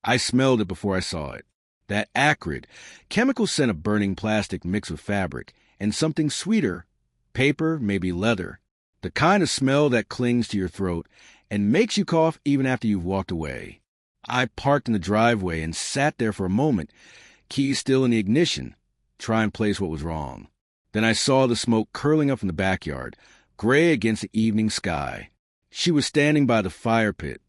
I smelled it before I saw it. That acrid, chemical scent of burning plastic mixed with fabric, and something sweeter, paper, maybe leather. The kind of smell that clings to your throat and makes you cough even after you've walked away. I parked in the driveway and sat there for a moment, keys still in the ignition, trying to place what was wrong. Then I saw the smoke curling up from the backyard, gray against the evening sky. She was standing by the fire pit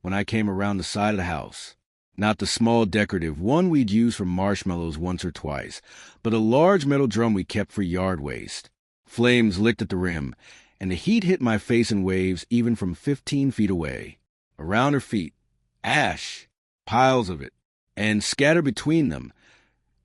when I came around the side of the house. Not the small decorative one we'd used for marshmallows once or twice, but a large metal drum we kept for yard waste. Flames licked at the rim, and the heat hit my face in waves even from 15 feet away. Around her feet, ash, piles of it, and scattered between them,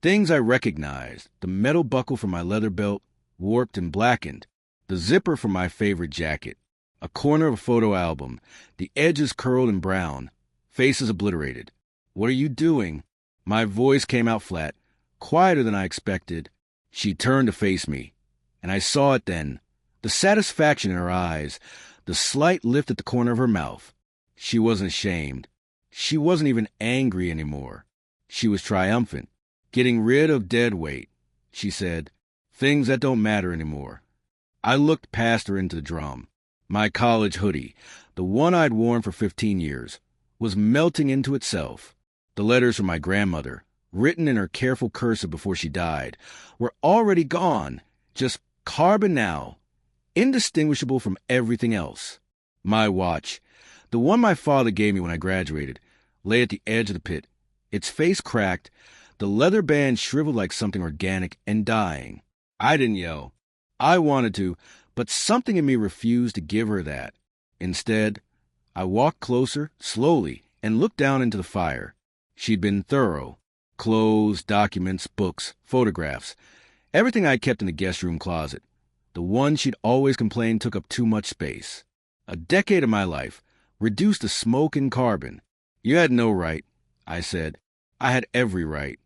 things I recognized: the metal buckle from my leather belt, warped and blackened, the zipper from my favorite jacket, a corner of a photo album, the edges curled and brown, faces obliterated. "What are you doing?" My voice came out flat, quieter than I expected. She turned to face me, and I saw it then, the satisfaction in her eyes, the slight lift at the corner of her mouth. She wasn't ashamed. She wasn't even angry anymore. She was triumphant, getting rid of dead weight. She said, "Things that don't matter anymore." I looked past her into the drum. My college hoodie, the one I'd worn for 15 years, was melting into itself. The letters from my grandmother, written in her careful cursive before she died, were already gone, just carbon now, indistinguishable from everything else. My watch, the one my father gave me when I graduated, lay at the edge of the pit, its face cracked, the leather band shriveled like something organic and dying. I didn't yell. I wanted to, but something in me refused to give her that. Instead, I walked closer, slowly, and looked down into the fire. She'd been thorough. Clothes, documents, books, photographs, everything I kept in the guest room closet. The one she'd always complained took up too much space. A decade of my life, reduced to smoke and carbon. "You had no right," I said. "I had every right."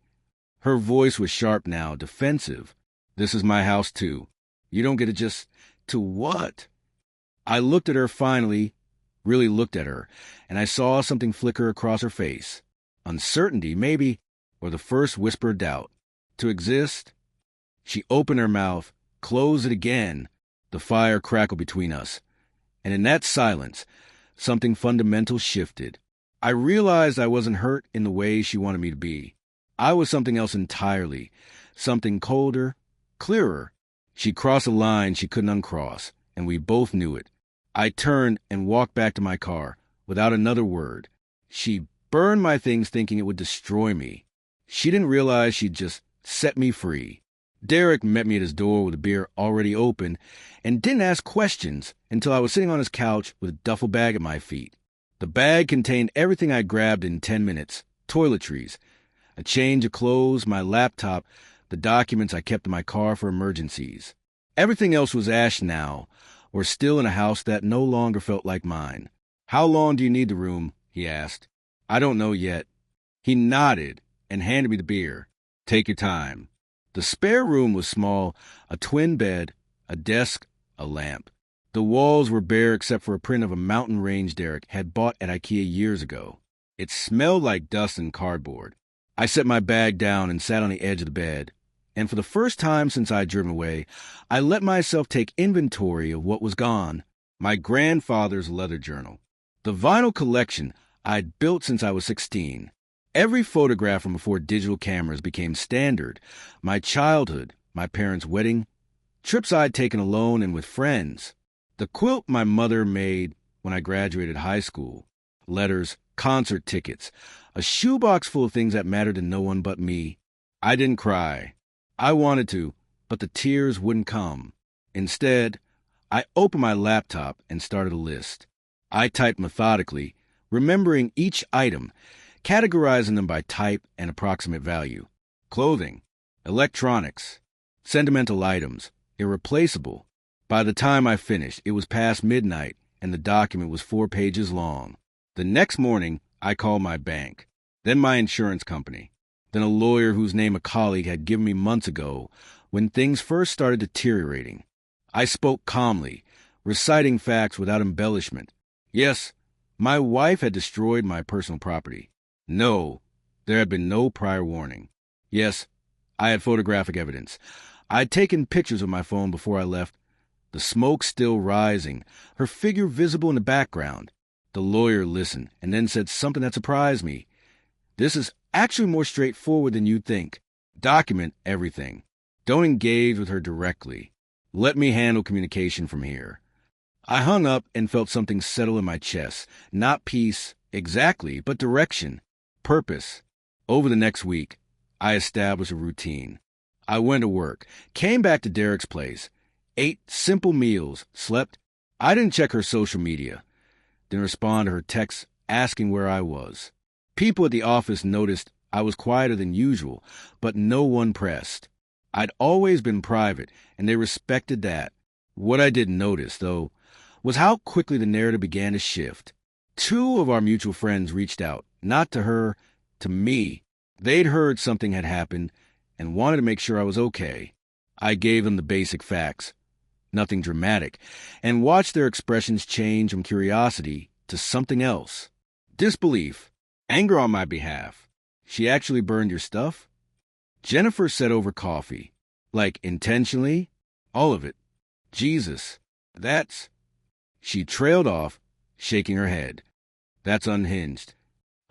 Her voice was sharp now, defensive. "This is my house, too. You don't get to just..." "To what?" I looked at her finally, really looked at her, and I saw something flicker across her face. Uncertainty, maybe, or the first whisper of doubt. To exist? She opened her mouth, closed it again. The fire crackled between us. And in that silence, something fundamental shifted. I realized I wasn't hurt in the way she wanted me to be. I was something else entirely, something colder, clearer. She crossed a line she couldn't uncross, and we both knew it. I turned and walked back to my car, without another word. She burned my things thinking it would destroy me. She didn't realize she'd just set me free. Derek met me at his door with a beer already open and didn't ask questions until I was sitting on his couch with a duffel bag at my feet. The bag contained everything I grabbed in 10 minutes: toiletries, a change of clothes, my laptop, the documents I kept in my car for emergencies. Everything else was ash now, or still in a house that no longer felt like mine. "How long do you need the room?" he asked. "I don't know yet." He nodded and handed me the beer. "Take your time." The spare room was small, a twin bed, a desk, a lamp. The walls were bare except for a print of a mountain range Derek had bought at IKEA years ago. It smelled like dust and cardboard. I set my bag down and sat on the edge of the bed, and for the first time since I'd driven away, I let myself take inventory of what was gone. My grandfather's leather journal. The vinyl collection I'd built since I was 16. Every photograph from before digital cameras became standard. My childhood, my parents' wedding, trips I'd taken alone and with friends. The quilt my mother made when I graduated high school. Letters, concert tickets, a shoebox full of things that mattered to no one but me. I didn't cry. I wanted to, but the tears wouldn't come. Instead, I opened my laptop and started a list. I typed methodically, remembering each item, categorizing them by type and approximate value. Clothing, electronics, sentimental items, irreplaceable. By the time I finished, it was past midnight, and the document was 4 pages long. The next morning, I called my bank, then my insurance company, then a lawyer whose name a colleague had given me months ago when things first started deteriorating. I spoke calmly, reciting facts without embellishment. Yes, my wife had destroyed my personal property. No, there had been no prior warning. Yes, I had photographic evidence. I'd taken pictures with my phone before I left, the smoke still rising, her figure visible in the background. The lawyer listened and then said something that surprised me. This is actually more straightforward than you'd think. Document everything. Don't engage with her directly. Let me handle communication from here. I hung up and felt something settle in my chest. Not peace, exactly, but direction, purpose. Over the next week, I established a routine. I went to work, came back to Derek's place, ate simple meals, slept. I didn't check her social media, didn't respond to her texts asking where I was. People at the office noticed I was quieter than usual, but no one pressed. I'd always been private, and they respected that. What I didn't notice, though, was how quickly the narrative began to shift. 2 of our mutual friends reached out, not to her, to me. They'd heard something had happened and wanted to make sure I was okay. I gave them the basic facts, nothing dramatic, and watched their expressions change from curiosity to something else. Disbelief, anger on my behalf. She actually burned your stuff? Jennifer said over coffee. Like intentionally? All of it. Jesus, that's... She trailed off, shaking her head. That's unhinged.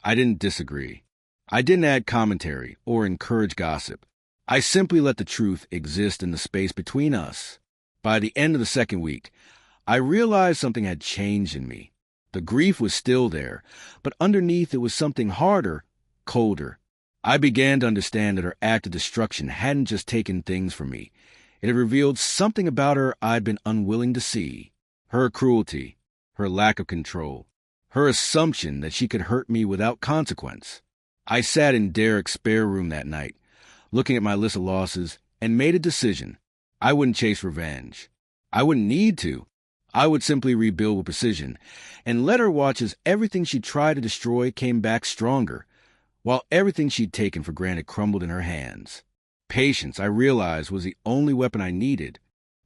I didn't disagree. I didn't add commentary or encourage gossip. I simply let the truth exist in the space between us. By the end of the second week, I realized something had changed in me. The grief was still there, but underneath it was something harder, colder. I began to understand that her act of destruction hadn't just taken things from me. It had revealed something about her I'd been unwilling to see. Her cruelty, her lack of control, her assumption that she could hurt me without consequence. I sat in Derek's spare room that night, looking at my list of losses, and made a decision. I wouldn't chase revenge. I wouldn't need to. I would simply rebuild with precision, and let her watch as everything she tried to destroy came back stronger, while everything she'd taken for granted crumbled in her hands. Patience, I realized, was the only weapon I needed.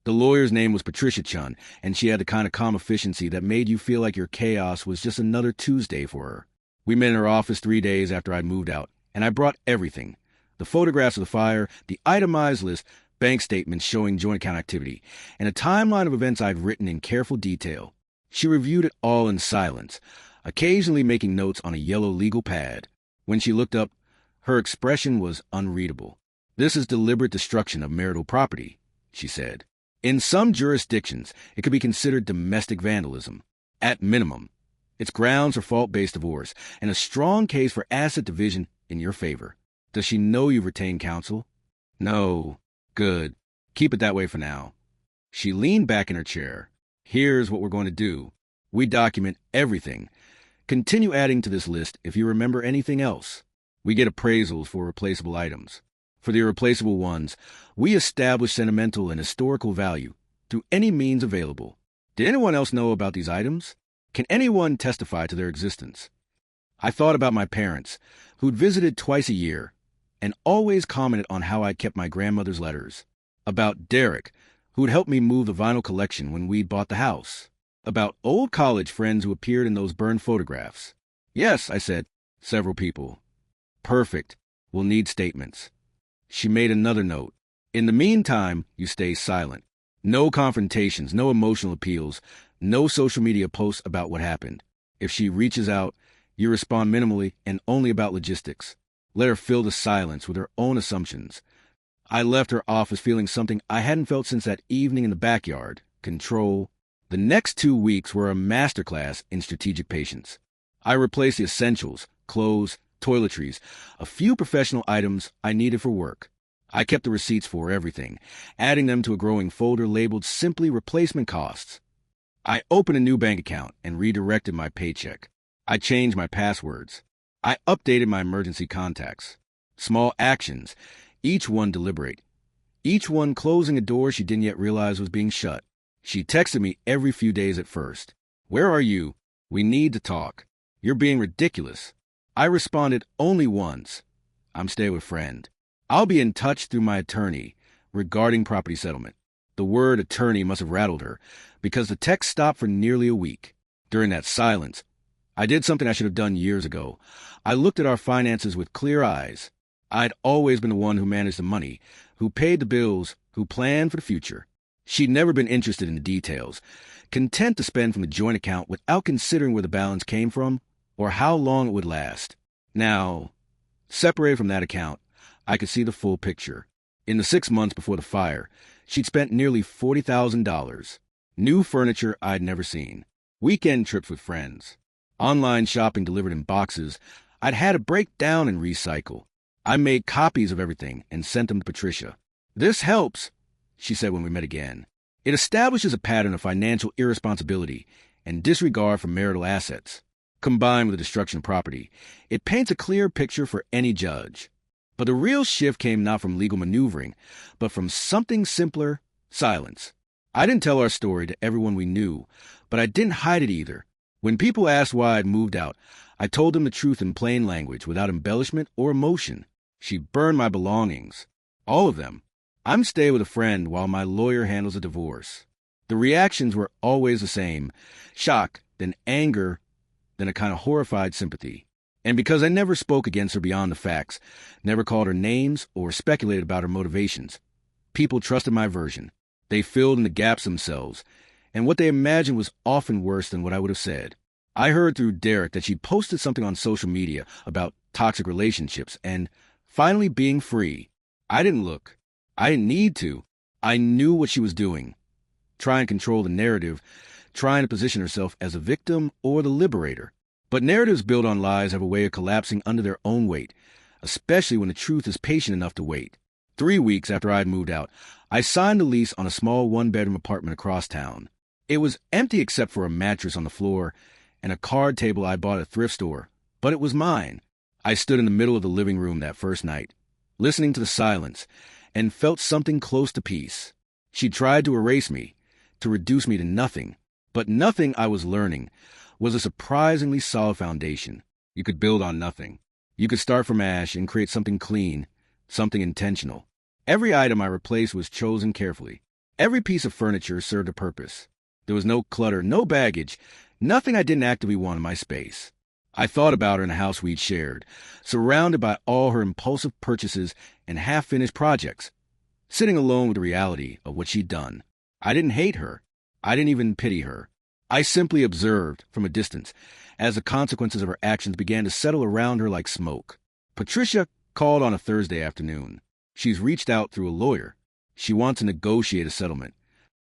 The lawyer's name was Patricia Chun, and she had the kind of calm efficiency that made you feel like your chaos was just another Tuesday for her. We met in her office 3 days after I'd moved out, and I brought everything. The photographs of the fire, the itemized list, bank statements showing joint account activity, and a timeline of events I'd written in careful detail. She reviewed it all in silence, occasionally making notes on a yellow legal pad. When she looked up, her expression was unreadable. "This is deliberate destruction of marital property," she said. "In some jurisdictions, it could be considered domestic vandalism. At minimum, it's grounds for fault-based divorce and a strong case for asset division in your favor. Does she know you've retained counsel?" "No." "Good. Keep it that way for now." She leaned back in her chair. "Here's what we're going to do. We document everything. Continue adding to this list if you remember anything else. We get appraisals for replaceable items. For the irreplaceable ones, we establish sentimental and historical value through any means available. Did anyone else know about these items? Can anyone testify to their existence?" I thought about my parents, who'd visited twice a year, and always commented on how I kept my grandmother's letters. About Derek, who'd helped me move the vinyl collection when we'd bought the house. About old college friends who appeared in those burned photographs. "Yes," I said, "several people." "Perfect. We'll need statements." She made another note. "In the meantime, you stay silent. No confrontations, no emotional appeals, no social media posts about what happened. If she reaches out, you respond minimally and only about logistics. Let her fill the silence with her own assumptions." I left her office feeling something I hadn't felt since that evening in the backyard: control. The next 2 weeks were a masterclass in strategic patience. I replaced the essentials, clothes, toiletries, a few professional items I needed for work. I kept the receipts for everything, adding them to a growing folder labeled simply replacement costs. I opened a new bank account and redirected my paycheck. I changed my passwords. I updated my emergency contacts. Small actions, each one deliberate. Each one closing a door she didn't yet realize was being shut. She texted me every few days at first. "Where are you? We need to talk. You're being ridiculous." I responded only once. "I'm staying with friend. I'll be in touch through my attorney regarding property settlement." The word attorney must have rattled her, because the text stopped for nearly a week. During that silence, I did something I should have done years ago. I looked at our finances with clear eyes. I'd always been the one who managed the money, who paid the bills, who planned for the future. She'd never been interested in the details, content to spend from the joint account without considering where the balance came from or how long it would last. Now, separated from that account, I could see the full picture. In the 6 months before the fire, she'd spent nearly $40,000. New furniture I'd never seen. Weekend trips with friends. Online shopping delivered in boxes I'd had to break down and recycle. I made copies of everything and sent them to Patricia. "This helps," she said when we met again. "It establishes a pattern of financial irresponsibility and disregard for marital assets. Combined with the destruction of property, it paints a clear picture for any judge." But the real shift came not from legal maneuvering, but from something simpler: silence. I didn't tell our story to everyone we knew, but I didn't hide it either. When people asked why I'd moved out, I told them the truth in plain language, without embellishment or emotion. She burned my belongings. All of them. I'm staying with a friend while my lawyer handles a divorce. The reactions were always the same: shock, then anger, then a kind of horrified sympathy. And because I never spoke against her beyond the facts, never called her names or speculated about her motivations, people trusted my version. They filled in the gaps themselves, and what they imagined was often worse than what I would have said. I heard through Derek that she'd posted something on social media about toxic relationships and finally being free. I didn't look. I didn't need to. I knew what she was doing. Trying to control the narrative, trying to position herself as a victim or the liberator. But narratives built on lies have a way of collapsing under their own weight, especially when the truth is patient enough to wait. 3 weeks after I had moved out, I signed a lease on a small one-bedroom apartment across town. It was empty except for a mattress on the floor and a card table I bought at a thrift store, but it was mine. I stood in the middle of the living room that first night, listening to the silence, and felt something close to peace. She tried to erase me, to reduce me to nothing, but nothing, I was learning, was a surprisingly solid foundation. You could build on nothing. You could start from ash and create something clean, something intentional. Every item I replaced was chosen carefully. Every piece of furniture served a purpose. There was no clutter, no baggage, nothing I didn't actively want in my space. I thought about her in the house we'd shared, surrounded by all her impulsive purchases and half-finished projects, sitting alone with the reality of what she'd done. I didn't hate her. I didn't even pity her. I simply observed from a distance as the consequences of her actions began to settle around her like smoke. Patricia called on a Thursday afternoon. She's reached out through a lawyer. She wants to negotiate a settlement.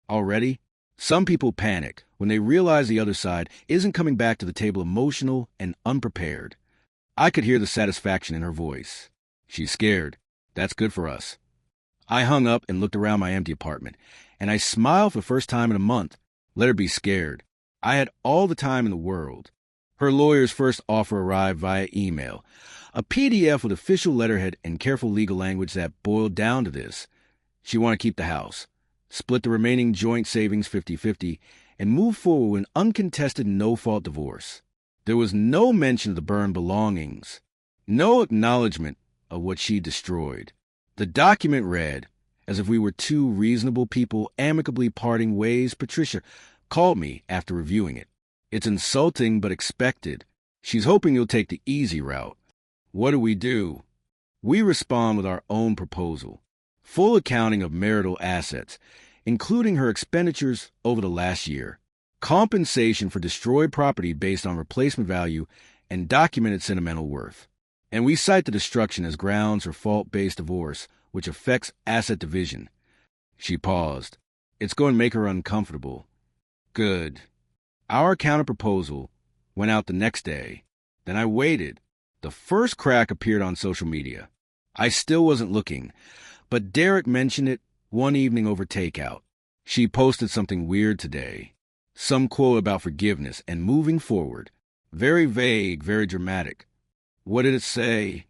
Already, some people panic when they realize the other side isn't coming back to the table emotional and unprepared. I could hear the satisfaction in her voice. She's scared. That's good for us. I hung up and looked around my empty apartment, and I smiled for the first time in a month. Let her be scared. I had all the time in the world. Her lawyer's first offer arrived via email, a PDF with official letterhead and careful legal language that boiled down to this: she wanted to keep the house, split the remaining joint savings 50-50, and move forward with an uncontested no-fault divorce. There was no mention of the burned belongings, no acknowledgement of what she destroyed. The document read, as if we were two reasonable people amicably parting ways. Patricia called me after reviewing it. "It's insulting but expected. She's hoping you'll take the easy route." What do? We respond with our own proposal. Full accounting of marital assets, including her expenditures over the last year. Compensation for destroyed property based on replacement value and documented sentimental worth. And we cite the destruction as grounds for fault-based divorce, which affects asset division. She paused. "It's going to make her uncomfortable." Good. Our counter-proposal went out the next day. Then I waited. The first crack appeared on social media. I still wasn't looking, but Derek mentioned it one evening over takeout. She posted something weird today. Some quote about forgiveness and moving forward. Very vague, very dramatic. What did it say?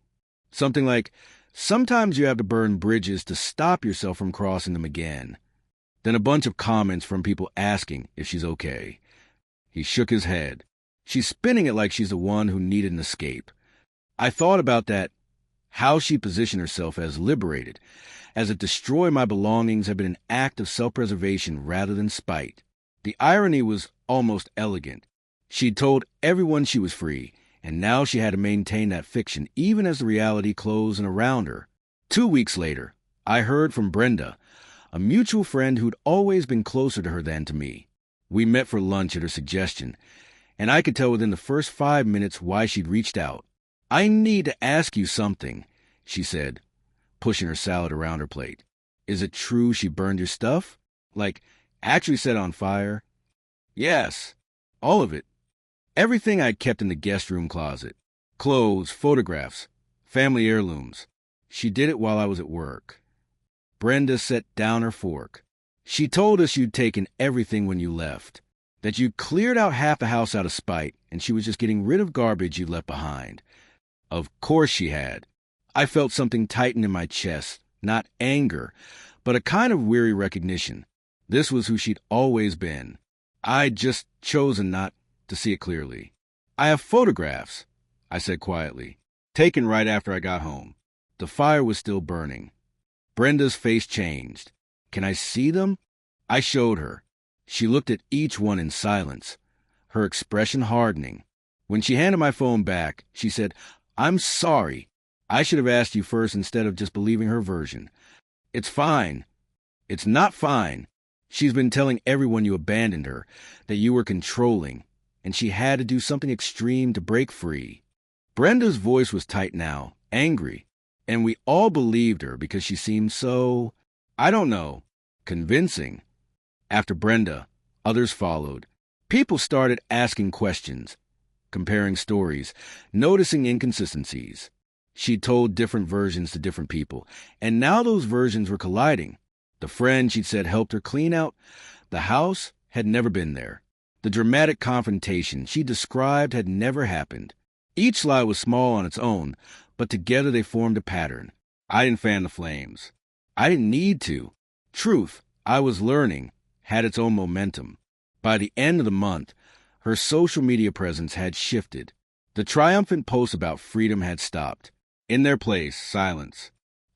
Something like, "Sometimes you have to burn bridges to stop yourself from crossing them again." Then a bunch of comments from people asking if she's okay. He shook his head. She's spinning it like she's the one who needed an escape. I thought about that, how she positioned herself as liberated, as if destroy my belongings had been an act of self-preservation rather than spite. The irony was almost elegant. She'd told everyone she was free, and now she had to maintain that fiction even as the reality closed in around her. 2 weeks later, I heard from Brenda, a mutual friend who'd always been closer to her than to me. We met for lunch at her suggestion, and I could tell within the first 5 minutes why she'd reached out. "I need to ask you something," she said, pushing her salad around her plate. "Is it true she burned your stuff? Like, actually set it on fire?" "Yes, all of it. Everything I'd kept in the guest room closet. Clothes, photographs, family heirlooms. She did it while I was at work." Brenda set down her fork. "She told us you'd taken everything when you left, that you cleared out half the house out of spite, and she was just getting rid of garbage you left behind." Of course she had. I felt something tighten in my chest, not anger, but a kind of weary recognition. This was who she'd always been. I'd just chosen not to see it clearly. "I have photographs," I said quietly, "taken right after I got home." The fire was still burning. Brenda's face changed. "Can I see them?" I showed her. She looked at each one in silence, her expression hardening. When she handed my phone back, she said, "I'm sorry. I should have asked you first instead of just believing her version. It's fine. It's not fine. She's been telling everyone you abandoned her, that you were controlling, and she had to do something extreme to break free." Brenda's voice was tight now, angry, and we all believed her because she seemed so, I don't know, convincing. After Brenda, others followed. People started asking questions, comparing stories, noticing inconsistencies. She told different versions to different people, and now those versions were colliding. The friend she'd said helped her clean out the house had never been there. The dramatic confrontation she described had never happened. Each lie was small on its own, but together they formed a pattern. I didn't fan the flames. I didn't need to. Truth, I was learning, had its own momentum. By the end of the month, her social media presence had shifted. The triumphant posts about freedom had stopped. In their place, silence.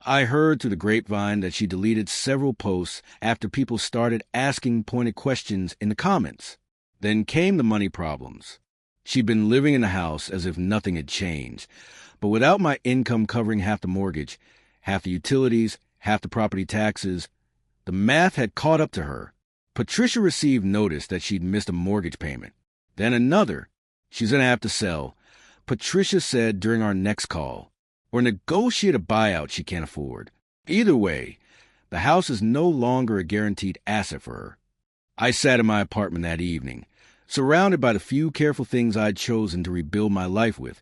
I heard through the grapevine that she deleted several posts after people started asking pointed questions in the comments. Then came the money problems. She'd been living in the house as if nothing had changed, but without my income covering half the mortgage, half the utilities, half the property taxes, the math had caught up to her. Patricia received notice that she'd missed a mortgage payment. Then another. She's going to have to sell. Patricia said during our next call, or negotiate a buyout she can't afford. Either way, the house is no longer a guaranteed asset for her. I sat in my apartment that evening, surrounded by the few careful things I'd chosen to rebuild my life with,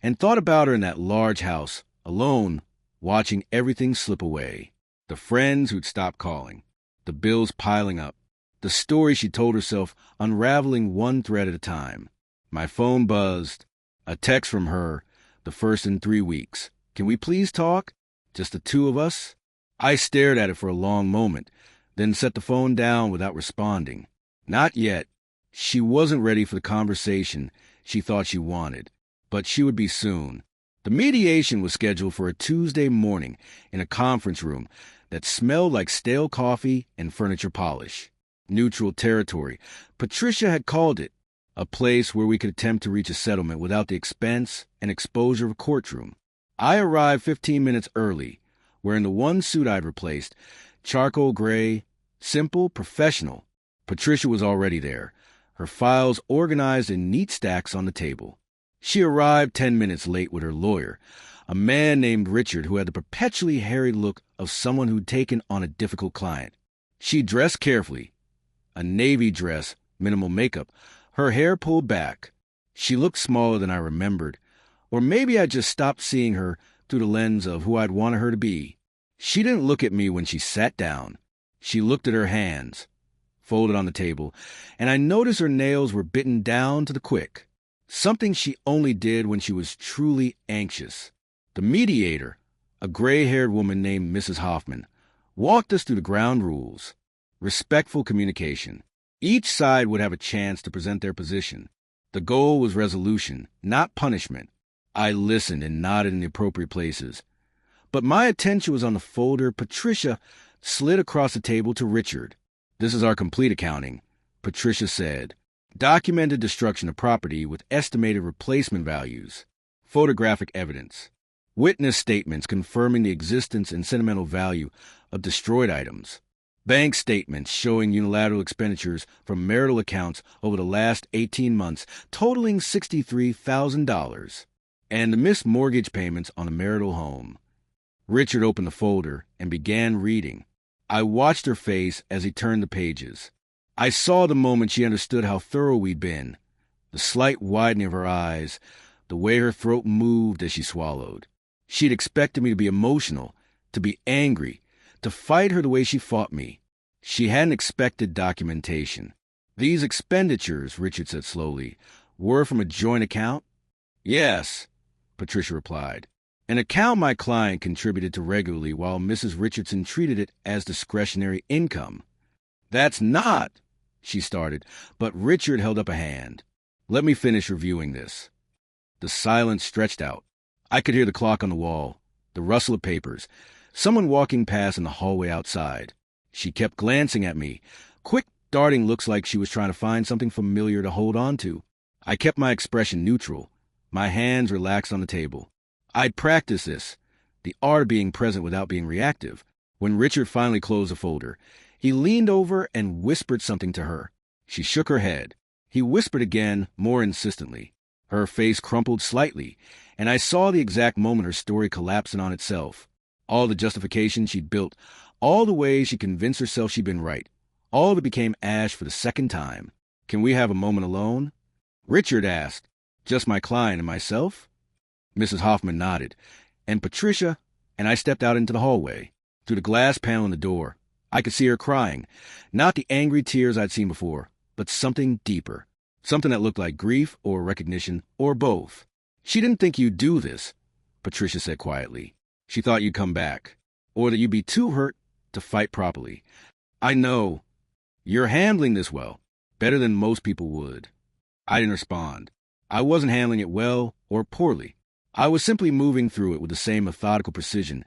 and thought about her in that large house, alone, watching everything slip away. The friends who'd stopped calling, the bills piling up, the story she told herself unraveling one thread at a time. My phone buzzed. A text from her, the first in 3 weeks. "Can we please talk? Just the two of us?" I stared at it for a long moment, then set the phone down without responding. Not yet. She wasn't ready for the conversation she thought she wanted, but she would be soon. The mediation was scheduled for a Tuesday morning in a conference room that smelled like stale coffee and furniture polish. Neutral territory, Patricia had called it, a place where we could attempt to reach a settlement without the expense and exposure of a courtroom. I arrived 15 minutes early, wearing the one suit I'd replaced, charcoal gray, simple, professional. Patricia was already there, her files organized in neat stacks on the table. She arrived 10 minutes late with her lawyer, a man named Richard who had the perpetually harried look of someone who'd taken on a difficult client. She dressed carefully, a navy dress, minimal makeup, her hair pulled back. She looked smaller than I remembered, or maybe I just stopped seeing her through the lens of who I'd wanted her to be. She didn't look at me when she sat down. She looked at her hands, folded on the table, and I noticed her nails were bitten down to the quick, something she only did when she was truly anxious. The mediator, a gray-haired woman named Mrs. Hoffman, walked us through the ground rules. Respectful communication. Each side would have a chance to present their position. The goal was resolution, not punishment. I listened and nodded in the appropriate places. But my attention was on the folder Patricia slid across the table to Richard. "This is our complete accounting," Patricia said. Documented destruction of property with estimated replacement values. Photographic evidence. Witness statements confirming the existence and sentimental value of destroyed items. Bank statements showing unilateral expenditures from marital accounts over the last 18 months totaling $63,000. And the missed mortgage payments on a marital home. Richard opened the folder and began reading. I watched her face as he turned the pages. I saw the moment she understood how thorough we'd been. The slight widening of her eyes, the way her throat moved as she swallowed. She'd expected me to be emotional, to be angry, to fight her the way she fought me. She hadn't expected documentation. These expenditures, Richard said slowly, were from a joint account? Yes, Patricia replied. An account my client contributed to regularly while Mrs. Richardson treated it as discretionary income. That's not, she started, but Richard held up a hand. Let me finish reviewing this. The silence stretched out. I could hear the clock on the wall, the rustle of papers, someone walking past in the hallway outside. She kept glancing at me, quick, darting looks like she was trying to find something familiar to hold on to. I kept my expression neutral, my hands relaxed on the table. I'd practiced this, the art of being present without being reactive. When Richard finally closed the folder, he leaned over and whispered something to her. She shook her head. He whispered again, more insistently. Her face crumpled slightly, and I saw the exact moment her story collapsing on itself. All the justification she'd built, all the ways she convinced herself she'd been right, all of it became ash for the second time. Can we have a moment alone? Richard asked. Just my client and myself? Mrs. Hoffman nodded, and Patricia, and I stepped out into the hallway. Through the glass panel in the door, I could see her crying, not the angry tears I'd seen before, but something deeper, something that looked like grief or recognition or both. She didn't think you'd do this, Patricia said quietly. She thought you'd come back, or that you'd be too hurt to fight properly. I know. You're handling this well, better than most people would. I didn't respond. I wasn't handling it well or poorly. I was simply moving through it with the same methodical precision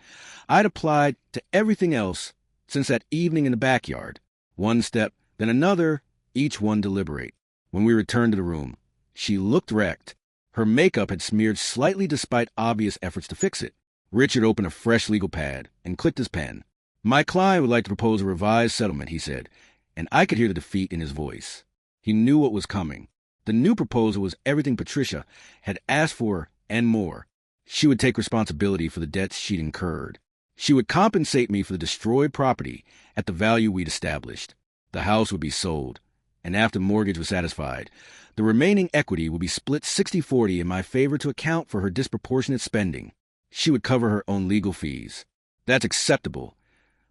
I'd applied to everything else since that evening in the backyard. One step, then another, each one deliberate. When we returned to the room, she looked wrecked. Her makeup had smeared slightly despite obvious efforts to fix it. Richard opened a fresh legal pad and clicked his pen. My client would like to propose a revised settlement, he said, and I could hear the defeat in his voice. He knew what was coming. The new proposal was everything Patricia had asked for and more. She would take responsibility for the debts she'd incurred. She would compensate me for the destroyed property at the value we'd established. The house would be sold, and after the mortgage was satisfied, the remaining equity would be split 60-40 in my favor to account for her disproportionate spending. She would cover her own legal fees. That's acceptable,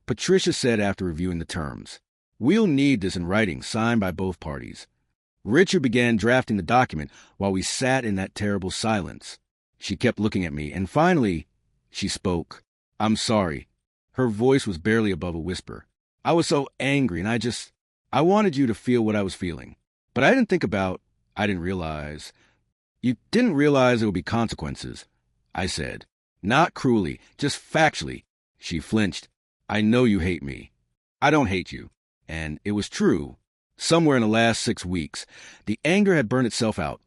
Patricia said after reviewing the terms. We'll need this in writing, signed by both parties. Richard began drafting the document while we sat in that terrible silence. She kept looking at me, and finally, she spoke. I'm sorry. Her voice was barely above a whisper. I was so angry, and I wanted you to feel what I was feeling. But I didn't realize. You didn't realize there would be consequences, I said. Not cruelly, just factually. She flinched. I know you hate me. I don't hate you. And it was true. Somewhere in the last 6 weeks, the anger had burned itself out,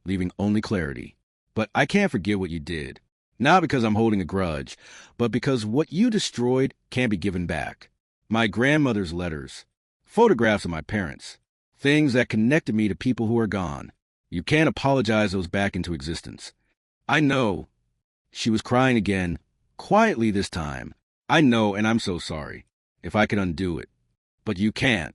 leaving only clarity. But I can't forget what you did. Not because I'm holding a grudge, but because what you destroyed can't be given back. My grandmother's letters, photographs of my parents, things that connected me to people who are gone. You can't apologize those back into existence. I know. She was crying again, quietly this time. I know, and I'm so sorry. If I could undo it. But you can't.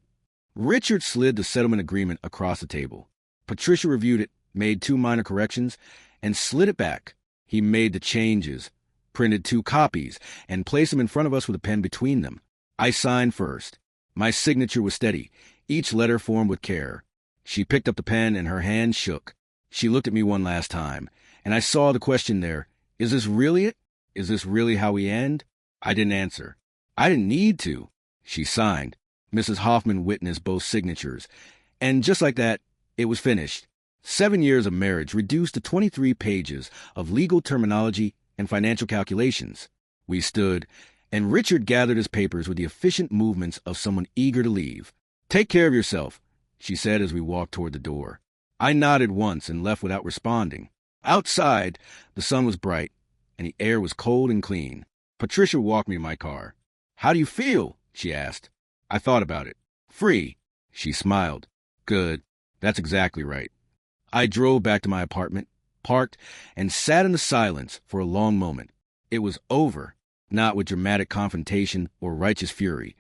Richard slid the settlement agreement across the table. Patricia reviewed it, made 2 minor corrections, and slid it back. He made the changes, printed 2 copies, and placed them in front of us with a pen between them. I signed first. My signature was steady, each letter formed with care. She picked up the pen and her hand shook. She looked at me one last time, and I saw the question there. Is this really it? Is this really how we end? I didn't answer. I didn't need to. She signed. Mrs. Hoffman witnessed both signatures, and just like that, it was finished. 7 years of marriage reduced to 23 pages of legal terminology and financial calculations. We stood, and Richard gathered his papers with the efficient movements of someone eager to leave. Take care of yourself, she said as we walked toward the door. I nodded once and left without responding. Outside, the sun was bright, and the air was cold and clean. Patricia walked me to my car. "How do you feel?" she asked. I thought about it. "Free." She smiled. "Good. That's exactly right." I drove back to my apartment, parked, and sat in the silence for a long moment. It was over, not with dramatic confrontation or righteous fury,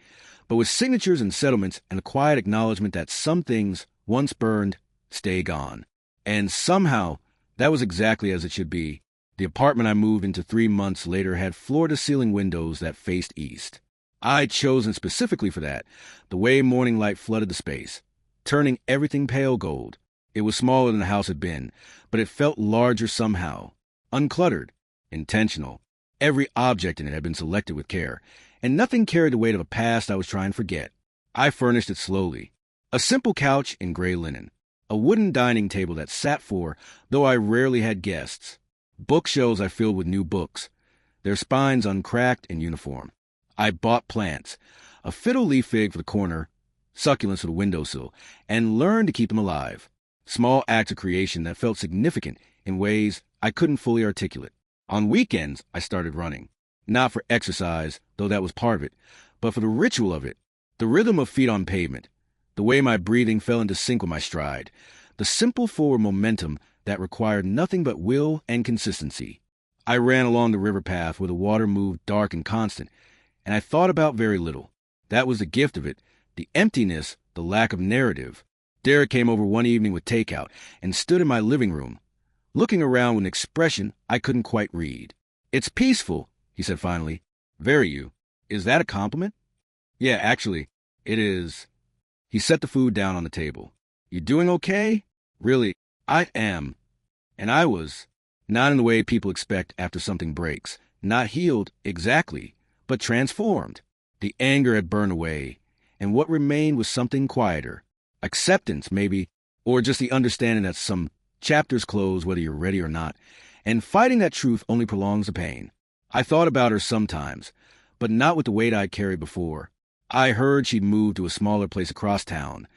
but with signatures and settlements and a quiet acknowledgement that some things, once burned, stay gone. And somehow, that was exactly as it should be. The apartment I moved into 3 months later had floor-to-ceiling windows that faced east. I'd chosen specifically for that, the way morning light flooded the space, turning everything pale gold. It was smaller than the house had been, but it felt larger somehow. Uncluttered, intentional. Every object in it had been selected with care, and nothing carried the weight of a past I was trying to forget. I furnished it slowly. A simple couch in gray linen. A wooden dining table that sat for, though I rarely had guests. Bookshelves I filled with new books, their spines uncracked and uniform. I bought plants, a fiddle leaf fig for the corner, succulents for the windowsill, and learned to keep them alive. Small acts of creation that felt significant in ways I couldn't fully articulate. On weekends, I started running. Not for exercise, though that was part of it, but for the ritual of it, the rhythm of feet on pavement, the way my breathing fell into sync with my stride, the simple forward momentum that required nothing but will and consistency. I ran along the river path where the water moved dark and constant, and I thought about very little. That was the gift of it, the emptiness, the lack of narrative. Derek came over one evening with takeout and stood in my living room, looking around with an expression I couldn't quite read. "It's peaceful," he said finally. "Very you. Is that a compliment?" "Yeah, actually, it is." He set the food down on the table. "You doing okay?" "Really, I am." And I was. Not in the way people expect after something breaks. Not healed, exactly, but transformed. The anger had burned away, and what remained was something quieter. Acceptance, maybe, or just the understanding that some chapters close whether you're ready or not, and fighting that truth only prolongs the pain. I thought about her sometimes, but not with the weight I'd carried before. I heard she'd moved to a smaller place across town,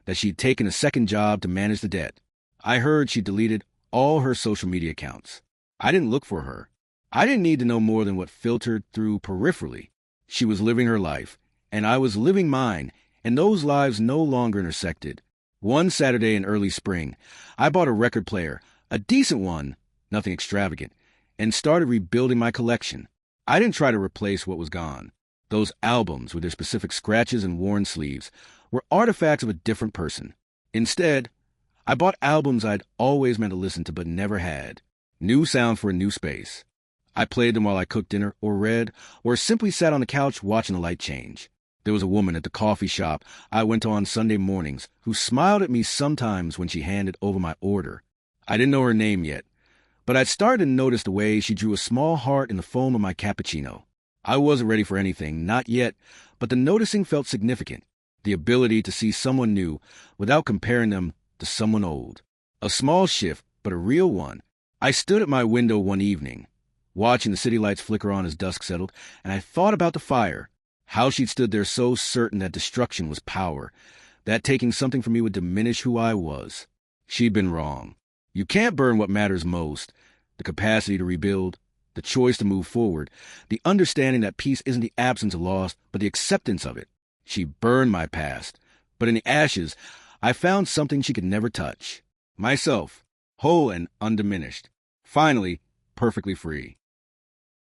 that she'd taken a second job to manage the debt. I heard she'd deleted all her social media accounts. I didn't look for her. I didn't need to know more than what filtered through peripherally. She was living her life, and I was living mine, and those lives no longer intersected. One Saturday in early spring, I bought a record player, a decent one, nothing extravagant, and started rebuilding my collection. I didn't try to replace what was gone. Those albums with their specific scratches and worn sleeves were artifacts of a different person. Instead, I bought albums I'd always meant to listen to but never had. New sound for a new space. I played them while I cooked dinner or read, or simply sat on the couch watching the light change. There was a woman at the coffee shop I went to on Sunday mornings who smiled at me sometimes when she handed over my order. I didn't know her name yet, but I'd started to notice the way she drew a small heart in the foam of my cappuccino. I wasn't ready for anything, not yet, but the noticing felt significant. The ability to see someone new without comparing them to someone old. A small shift, but a real one. I stood at my window one evening, watching the city lights flicker on as dusk settled, and I thought about the fire, how she'd stood there so certain that destruction was power, that taking something from me would diminish who I was. She'd been wrong. You can't burn what matters most, the capacity to rebuild, the choice to move forward, the understanding that peace isn't the absence of loss, but the acceptance of it. She burned my past, but in the ashes, I found something she could never touch. Myself, whole and undiminished. Finally, perfectly free.